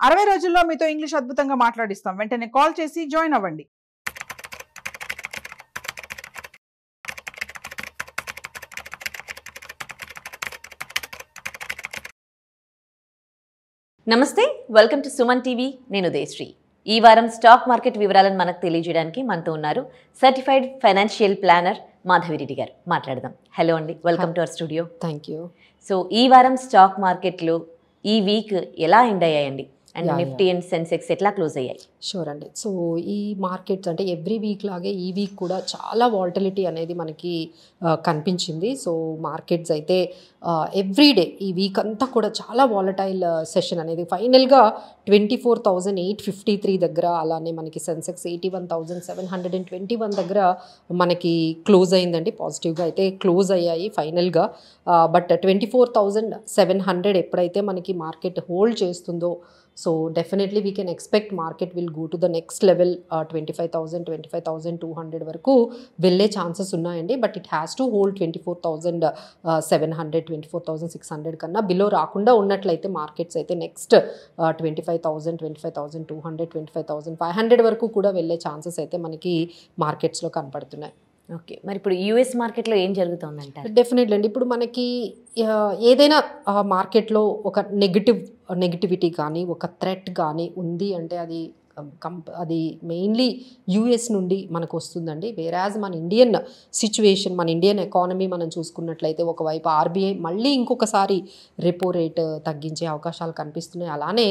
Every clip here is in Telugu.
60 రోజుల్లో మీతో ఇంగ్లీష్ అద్భుతంగా మాట్లాడిస్తాం. వెంటనే కాల్ చేసి జాయిన్ అవ్వండి. నమస్తే, వెల్కమ్ టు సుమన్ టీవీ. నేను ఉదయశ్రీ. ఈ వారం స్టాక్ మార్కెట్ వివరాలను మనకు తెలియజేయడానికి మనతో ఉన్నారు సర్టిఫైడ్ ఫైనాన్షియల్ ప్లానర్ మాధవిరెడ్డి గారు. మాట్లాడదాం. హలో అండి, welcome to our studio. Thank you. So ఈ వారం స్టాక్ మార్కెట్లు ఈ వీక్ ఎలా ఎండ్ అయ్యాయండి? అండ్ నిఫ్టీ అండ్ సెన్సెక్స్ ఎట్లా క్లోజ్ అయ్యాయి? షూర్ అండి. సో ఈ మార్కెట్స్ అంటే ఎవ్రీ వీక్ లాగే ఈ వీక్ కూడా చాలా వాలటిలిటీ అనేది మనకి కనిపించింది. సో మార్కెట్స్ అయితే ఎవ్రీడే ఈ వీక్ అంతా కూడా చాలా వాలటైల్ సెషన్ అనేది ఫైనల్గా 24,853 దగ్గర, అలానే మనకి సెన్సెక్స్ 81,721 దగ్గర మనకి క్లోజ్ అయిందండి. పాజిటివ్గా అయితే క్లోజ్ అయ్యాయి ఫైనల్గా. బట్ 24,700 ఎప్పుడైతే మనకి మార్కెట్ హోల్డ్ చేస్తుందో, so definitely we can expect market will go to the next level. 25,200 వరకు వెళ్ళే ఛాన్సెస్ ఉన్నాయండి. But it has to hold 24,700, 24,600 కన్నా బిలో రాకుండా ఉన్నట్లయితే మార్కెట్స్ అయితే నెక్స్ట్ 25,000, 25,200, 25,500 వరకు కూడా వెళ్ళే ఛాన్సెస్ అయితే మనకి మార్కెట్స్లో కనపడుతున్నాయి. ఓకే, మరి ఇప్పుడు యూఎస్ మార్కెట్లో ఏం జరుగుతుందంటారు? డెఫినెట్లీ అండి. ఇప్పుడు మనకి ఏదైనా మార్కెట్లో ఒక నెగిటివిటీ కానీ ఒక థ్రెట్ కానీ ఉంది అంటే అది మెయిన్లీ యూఎస్ నుండి మనకు వస్తుందండి. వేరాజ్ మన ఇండియన్ సిచ్యువేషన్, మన ఇండియన్ ఎకానమీ మనం చూసుకున్నట్లయితే ఒకవైపు ఆర్బీఐ మళ్ళీ ఇంకొకసారి రెపో రేట్ తగ్గించే అవకాశాలు కనిపిస్తున్నాయి. అలానే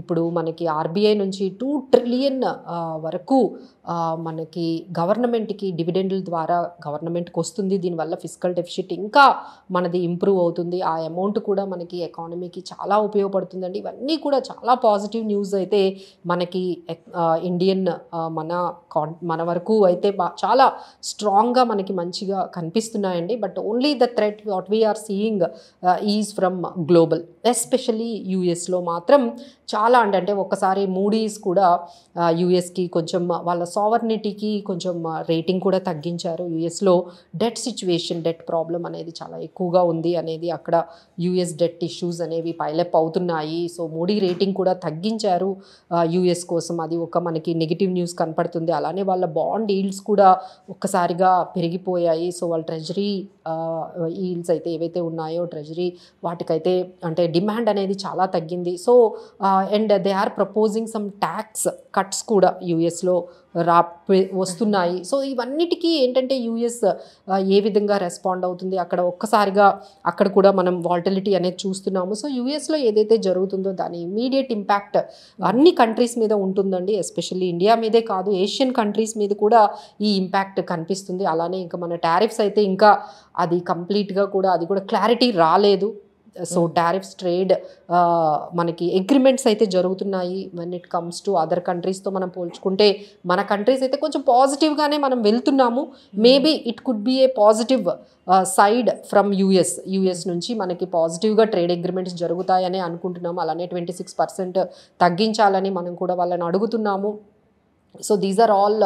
ఇప్పుడు మనకి ఆర్బీఐ నుంచి 2 ట్రిలియన్ వరకు మనకి గవర్నమెంట్కి డివిడెండ్ల ద్వారా గవర్నమెంట్కి వస్తుంది. దీనివల్ల ఫిస్కల్ డెఫిసిట్ ఇంకా మనది ఇంప్రూవ్ అవుతుంది. ఆ అమౌంట్ కూడా మనకి ఎకానమీకి చాలా ఉపయోగపడుతుందండి. ఇవన్నీ కూడా చాలా పాజిటివ్ న్యూస్ అయితే మనకి ఇండియన్ మన వరకు అయితే చాలా స్ట్రాంగ్గా మనకి మంచిగా కనిపిస్తున్నాయండి. But only the threat what we are seeing is from global, especially యూఎస్లో మాత్రం చాలా అంటే ఒక్కసారి మూడీస్ కూడా యూఎస్కి కొంచెం వాళ్ళ సావర్నిటీకి కొంచెం రేటింగ్ కూడా తగ్గించారు. యూఎస్లో డెట్ సిచ్యువేషన్, డెట్ ప్రాబ్లం అనేది చాలా ఎక్కువగా ఉంది అనేది, అక్కడ యూఎస్ డెట్ ఇష్యూస్ అనేవి పైలప్ అవుతున్నాయి. సో మూడీ రేటింగ్ కూడా తగ్గించారు యూఎస్ కోసం. అది ఒక మనకి నెగిటివ్ న్యూస్ కనపడుతుంది. అలానే వాళ్ళ బాండ్ ఈల్డ్స్ కూడా ఒక్కసారిగా పెరిగిపోయాయి. సో వాళ్ళ ట్రెజరీ ఈల్డ్స్ అయితే ఏవైతే ఉన్నాయో ట్రెజరీ వాటికైతే అంటే డిమాండ్ అనేది చాలా తగ్గింది. So and they are proposing some tax cuts కూడా యూఎస్లో వస్తున్నాయి. సో ఇవన్నిటికీ ఏంటంటే యూఎస్ ఏ విధంగా రెస్పాండ్ అవుతుంది, అక్కడ ఒక్కసారిగా అక్కడ కూడా మనం వాలటిలిటీ అనేది చూస్తున్నాము. సో యూఎస్లో ఏదైతే జరుగుతుందో దాని ఇమీడియట్ ఇంపాక్ట్ అన్ని కంట్రీస్ మీద ఉంటుందండి. ఎస్పెషల్లీ ఇండియా మీదే కాదు, ఏషియన్ కంట్రీస్ మీద కూడా ఈ ఇంపాక్ట్ కనిపిస్తుంది. అలానే ఇంకా మన టారిఫ్స్ అయితే ఇంకా అది కంప్లీట్గా కూడా అది కూడా క్లారిటీ రాలేదు. సో టారిఫ్స్ ట్రేడ్ మనకి అగ్రిమెంట్స్ అయితే జరుగుతున్నాయి. When it comes to other కంట్రీస్తో మనం పోల్చుకుంటే మన కంట్రీస్ అయితే కొంచెం పాజిటివ్గానే మనం వెళ్తున్నాము. Maybe it could be a positive side from US నుంచి మనకి పాజిటివ్గా ట్రేడ్ అగ్రిమెంట్స్ జరుగుతాయని అనుకుంటున్నాము. అలానే 26% తగ్గించాలని మనం కూడా వాళ్ళని అడుగుతున్నాము. So these are all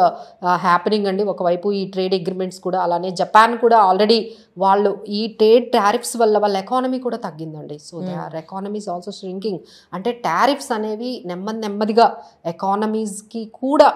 happening అండి. ఒకవైపు ఈ ట్రేడ్ అగ్రిమెంట్స్ కూడా, అలానే జపాన్ కూడా ఆల్రెడీ వాళ్ళు ఈ ట్రేడ్ టారిఫ్స్ వల్ల వాళ్ళ ఎకానమీ కూడా తగ్గిందండి. So their economies also shrinking. అంటే టారిఫ్స్ అనేవి నెమ్మదిగా ఎకానమీస్కి కూడా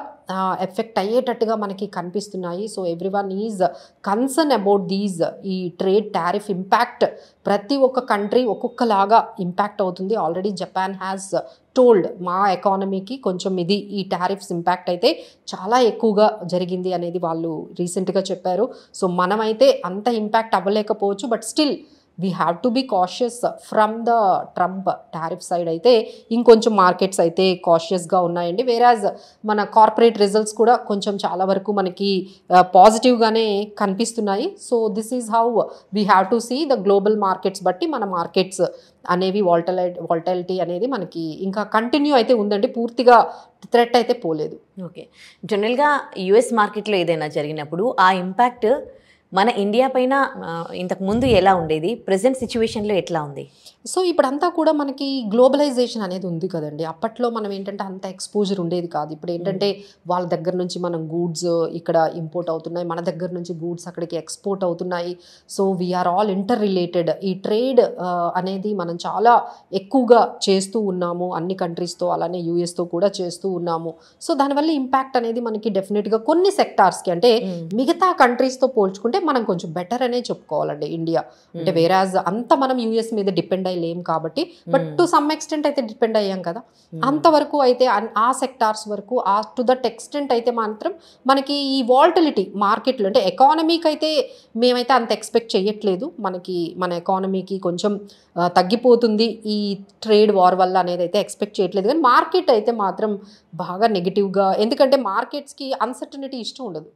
ఎఫెక్ట్ అయ్యేటట్టుగా మనకి కనిపిస్తున్నాయి. So everyone is concern about these ఈ ట్రేడ్ టారిఫ్ ఇంపాక్ట్. ప్రతి ఒక్క కంట్రీ ఒక్కొక్కలాగా ఇంపాక్ట్ అవుతుంది. ఆల్రెడీ జపాన్ హ్యాస్ టోల్డ్ మా ఎకానమీకి కొంచెం ఈ టారిఫ్స్ ఇంపాక్ట్ అయితే చాలా ఎక్కువగా జరిగింది అనేది వాళ్ళు రీసెంట్గా చెప్పారు. సో మనమైతే అంత ఇంపాక్ట్ అవ్వలేకపోవచ్చు, but still we have to be cautious from the Trump tariff side. అయితే ఇంకొంచెం మార్కెట్స్ అయితే కాషియస్గా ఉన్నాయండి. వేరాజ్ మన కార్పొరేట్ రిజల్ట్స్ కూడా కొంచెం చాలా వరకు మనకి పాజిటివ్గానే కనిపిస్తున్నాయి. So this is how we have to see the global markets బట్టి మన మార్కెట్స్ అనేవి వాలటిలిటీ అనేది మనకి ఇంకా కంటిన్యూ అయితే ఉందండి. పూర్తిగా థ్రెట్ అయితే పోలేదు. ఓకే, జనరల్గా యూఎస్ మార్కెట్లో ఏదైనా జరిగినప్పుడు ఆ ఇంపాక్ట్ మన ఇండియా పైన ఇంతకు ముందు ఎలా ఉండేది, ప్రెసెంట్ సిచ్యువేషన్లో ఎట్లా ఉంది? సో ఇప్పుడంతా కూడా మనకి గ్లోబలైజేషన్ అనేది ఉంది కదండి. అప్పట్లో మనం ఏంటంటే అంత ఎక్స్పోజర్ ఉండేది కాదు. ఇప్పుడు ఏంటంటే వాళ్ళ దగ్గర నుంచి మనం గూడ్స్ ఇక్కడ ఇంపోర్ట్ అవుతున్నాయి, మన దగ్గర నుంచి గూడ్స్ అక్కడికి ఎక్స్పోర్ట్ అవుతున్నాయి. So we are all interrelated. ఈ ట్రేడ్ అనేది మనం చాలా ఎక్కువగా చేస్తూ ఉన్నాము అన్ని కంట్రీస్తో, అలానే యూఎస్తో కూడా చేస్తూ ఉన్నాము. సో దానివల్ల ఇంపాక్ట్ అనేది మనకి డెఫినెట్గా కొన్ని సెక్టార్స్కి, అంటే మిగతా కంట్రీస్తో పోల్చుకుంటే మనం కొంచెం బెటర్ అనే చెప్పుకోవాలండి ఇండియా. అంటే వేరాజ్ అంత మనం యూఎస్ మీద డిపెండ్ లేం కాబట్టి, బట్ టు సమ్ ఎక్స్టెంట్ అయితే డిపెండ్ అయ్యాం కదా. అంతవరకు అయితే ఆ సెక్టార్స్ వరకు టు దట్ ఎక్స్టెంట్ అయితే మాత్రం మనకి ఈ వాల్టిలిటీ మార్కెట్లో, అంటే ఎకానమీకి అయితే మేమైతే అంత ఎక్స్పెక్ట్ చేయట్లేదు. మన ఎకానమీకి కొంచెం తగ్గిపోతుంది ఈ ట్రేడ్ వార్ వల్ల అనేది అయితే ఎక్స్పెక్ట్ చేయట్లేదు. కానీ మార్కెట్ అయితే మాత్రం బాగా నెగిటివ్గా, ఎందుకంటే మార్కెట్స్కి అన్సర్టనిటీ ఇష్టం ఉండదు.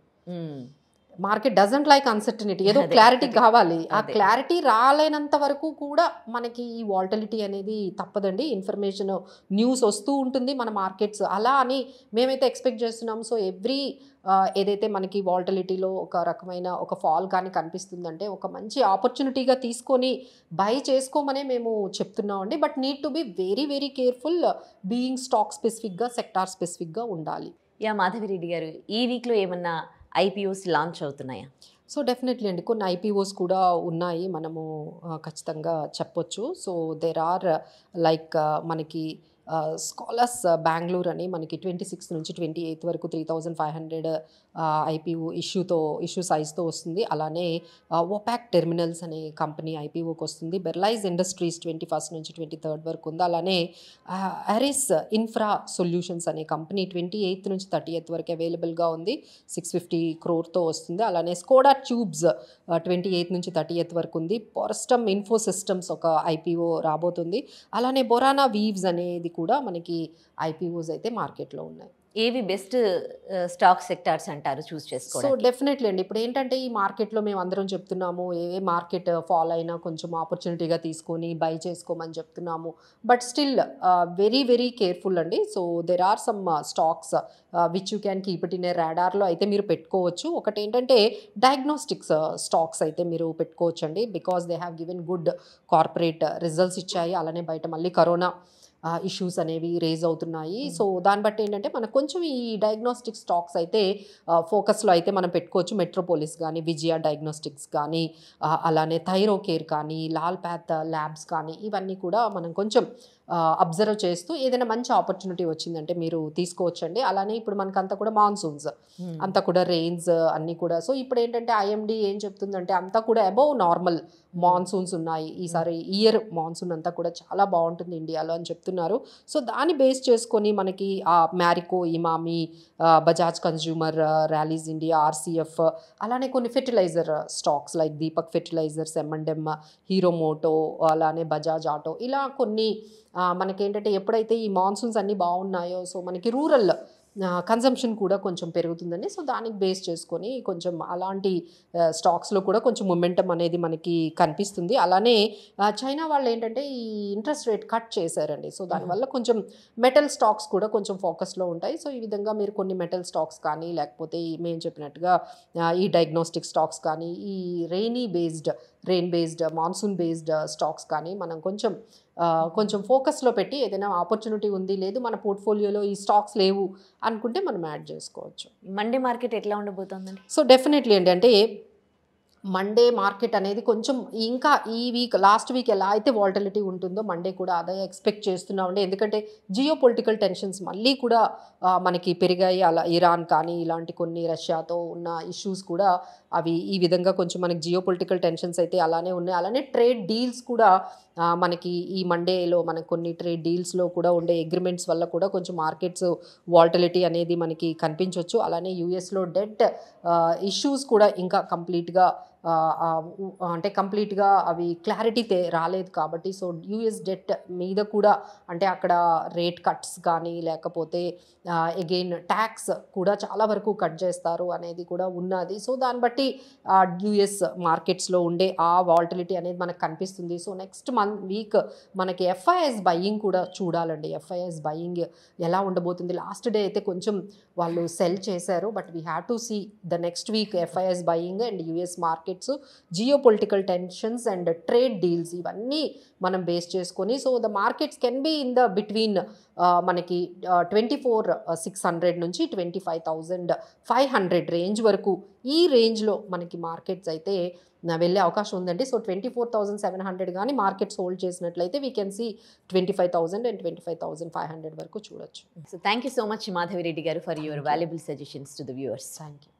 Market doesn't like uncertainty. ఏదో క్లారిటీ కావాలి. ఆ క్లారిటీ రాలేనంత వరకు కూడా మనకి ఈ వాల్టిలిటీ అనేది తప్పదండి. ఇన్ఫర్మేషన్ న్యూస్ వస్తూ ఉంటుంది మన మార్కెట్స్, అలా అని మేమైతే ఎక్స్పెక్ట్ చేస్తున్నాం. సో ఏదైతే మనకి వాల్టిలిటీలో ఒక రకమైన ఒక ఫాల్ కానీ కనిపిస్తుందంటే ఒక మంచి ఆపర్చునిటీగా తీసుకొని బై చేసుకోమనే మేము చెప్తున్నామండి. But need to be very very careful, being stock స్పెసిఫిక్గా, సెక్టార్ స్పెసిఫిక్గా ఉండాలి. మాధవిరెడ్డి గారు, ఈ వీక్లో ఏమన్నా ఐపీఓస్ లాంచ్ అవుతున్నాయా? సో డెఫినెట్లీ అండి, కొన్ని ఐపీఓస్ కూడా ఉన్నాయి, మనము ఖచ్చితంగా చెప్పొచ్చు. సో దేర్ ఆర్ లైక్ మనకి స్కాలర్స్ బెంగళూరు అని మనకి 26 నుంచి 28 వరకు 3,500 ఐపీఓ ఇష్యూ సైజ్తో వస్తుంది. అలానే ఓపాక్ టెర్మినల్స్ అనే కంపెనీ ఐపీఓకి వస్తుంది. బెర్లైజ్ ఇండస్ట్రీస్ 21 నుంచి 23 వరకు ఉంది. అలానే అరిస్ ఇన్ఫ్రా సొల్యూషన్స్ అనే కంపెనీ 28 నుంచి 30 వరకు అవైలబుల్గా ఉంది, 650 crore వస్తుంది. అలానే స్కోడా ట్యూబ్స్ 28 నుంచి 30 వరకు ఉంది. పోరస్టమ్ ఇన్ఫో సిస్టమ్స్ ఒక ఐపీఓ రాబోతుంది. అలానే బొరానా వీవ్స్ అనేది కూడా మనకి ఐపీఓస్ అయితే మార్కెట్లో ఉన్నాయి. ఏవి బెస్ట్ స్టాక్ సెక్టార్స్ అంటారు చూస్ చేసుకోవాలి? సో డెఫినెట్లీ అండి, ఇప్పుడు ఏంటంటే ఈ మార్కెట్లో మేము అందరం చెప్తున్నాము, ఏ మార్కెట్ ఫాల్ అయినా కొంచెం ఆపర్చునిటీగా తీసుకొని బై చేసుకోమని చెప్తున్నాము. But still very very careful అండి. So there are some stocks which you can keep it in a రాడార్లో అయితే మీరు పెట్టుకోవచ్చు. ఒకటి ఏంటంటే డయాగ్నోస్టిక్స్ స్టాక్స్ అయితే మీరు పెట్టుకోవచ్చు అండి, because they have given good corporate results ఇచ్చాయి. అలానే బయట మళ్ళీ కరోనా ఇష్యూస్ అనేవి రేజ్ అవుతున్నాయి. సో దాన్ని బట్టి ఏంటంటే మనకు కొంచెం ఈ డయాగ్నోస్టిక్ స్టాక్స్ అయితే ఫోకస్లో అయితే మనం పెట్టుకోవచ్చు. మెట్రోపోలిస్ కానీ, విజయ డయాగ్నోస్టిక్స్ కానీ, అలానే థైరోకేర్ కానీ, లాల్ పాత్ ల్యాబ్స్ కానీ, ఇవన్నీ కూడా మనం కొంచెం అబ్జర్వ్ చేస్తూ ఏదైనా మంచి ఆపర్చునిటీ వచ్చిందంటే మీరు తీసుకోవచ్చండి. అలానే ఇప్పుడు మనకంతా కూడా మాన్సూన్స్, అంతా కూడా రెయిన్స్ అన్నీ కూడా. సో ఇప్పుడు ఏంటంటే ఐఎండి ఏం చెప్తుందంటే అంతా కూడా అబౌవ్ నార్మల్ మాన్సూన్స్ ఉన్నాయి ఈసారి. ఇయర్ మాన్సూన్ అంతా కూడా చాలా బాగుంటుంది ఇండియాలో అని చెప్తున్నారు. సో దాన్ని బేస్ చేసుకొని మనకి Marico, Emami, Bajaj consumer, Rallis India, RCF, అలానే కొన్ని fertiliser stocks like Deepak fertilisers, M&M, Hero Moto, అలానే బజాజ్ ఆటో, ఇలా కొన్ని మనకేంటంటే ఎప్పుడైతే ఈ మాన్సూన్స్ అన్నీ బాగున్నాయో సో మనకి రూరల్ కన్జంప్షన్ కూడా కొంచెం పెరుగుతుందండి. సో దానికి బేస్ చేసుకొని కొంచెం అలాంటి స్టాక్స్లో కూడా కొంచెం మొమెంటం అనేది మనకి కనిపిస్తుంది. అలానే చైనా వాళ్ళు ఏంటంటే ఈ ఇంట్రెస్ట్ రేట్ కట్ చేశారండి. సో దానివల్ల కొంచెం మెటల్ స్టాక్స్ కూడా కొంచెం ఫోకస్లో ఉంటాయి. సో ఈ విధంగా మీరు కొన్ని మెటల్ స్టాక్స్ కానీ, లేకపోతే మేము చెప్పినట్టుగా ఈ డయాగ్నోస్టిక్ స్టాక్స్ కానీ, ఈ rain based monsoon based stocks కానీ మనం కొంచెం ఫోకస్లో పెట్టి ఏదైనా ఆపర్చునిటీ ఉంది, లేదు మన పోర్ట్ఫోలియోలో ఈ స్టాక్స్ లేవు అనుకుంటే మనం యాడ్ చేసుకోవచ్చు. మండే మార్కెట్ ఎట్లా ఉండబోతోందండి? సో డెఫినెట్లీ అండి, అంటే మండే మార్కెట్ అనేది కొంచెం ఇంకా ఈ లాస్ట్ వీక్ ఎలా అయితే వాల్టిలిటీ ఉంటుందో మండే కూడా అదే ఎక్స్పెక్ట్ చేస్తున్నామండి. ఎందుకంటే జియో పొలిటికల్ టెన్షన్స్ మళ్ళీ కూడా మనకి పెరిగాయి. అలా ఇరాన్ కానీ ఇలాంటి కొన్ని రష్యాతో ఉన్న ఇష్యూస్ కూడా అవి ఈ విధంగా కొంచెం మనకి జియో పొలిటికల్ టెన్షన్స్ అయితే అలానే ఉన్నాయి. అలానే ట్రేడ్ డీల్స్ కూడా మనకి ఈ మండేలో మనకు కొన్ని ట్రేడ్ డీల్స్లో కూడా ఉండే అగ్రిమెంట్స్ వల్ల కూడా కొంచెం మార్కెట్స్ వాల్టిలిటీ అనేది మనకి కనిపించవచ్చు. అలానే యూఎస్లో డెట్ ఇష్యూస్ కూడా ఇంకా కంప్లీట్గా అంటే కంప్లీట్గా అవి క్లారిటీ రాలేదు కాబట్టి సో యూఎస్ డెట్ మీద కూడా అంటే అక్కడ రేట్ కట్స్ కానీ లేకపోతే అగైన్ ట్యాక్స్ కూడా చాలా వరకు కట్ చేస్తారు అనేది కూడా ఉన్నది. సో దాన్ని బట్టి యూఎస్ మార్కెట్స్లో ఉండే ఆ వాలటిలిటీ అనేది మనకు కనిపిస్తుంది. సో నెక్స్ట్ వీక్ మనకి ఎఫ్ఐఎస్ బయింగ్ కూడా చూడాలండి. ఎఫ్ఐఎస్ బయింగ్ ఎలా ఉండబోతుంది. లాస్ట్ డే అయితే కొంచెం వాళ్ళు సెల్ చేశారు, but we have to see the next week FIs buying and US markets, geopolitical tensions and trade deals ఇవన్నీ మనం బేస్ చేసుకొని so the markets can be in the between మనకి 24,600 నుంచి 25,500 రేంజ్ వరకు ఈ రేంజ్లో మనకి మార్కెట్స్ అయితే వెళ్ళే అవకాశం ఉందండి. సో 24,700 కానీ మార్కెట్స్ హోల్డ్ చేసినట్లయితే వీ కెన్ సీ 25,000 అండ్ 25,500 వరకు చూడొచ్చు. So thank you so much Madhavi Reddy గారు for your valuable suggestions to the viewers. Thank you.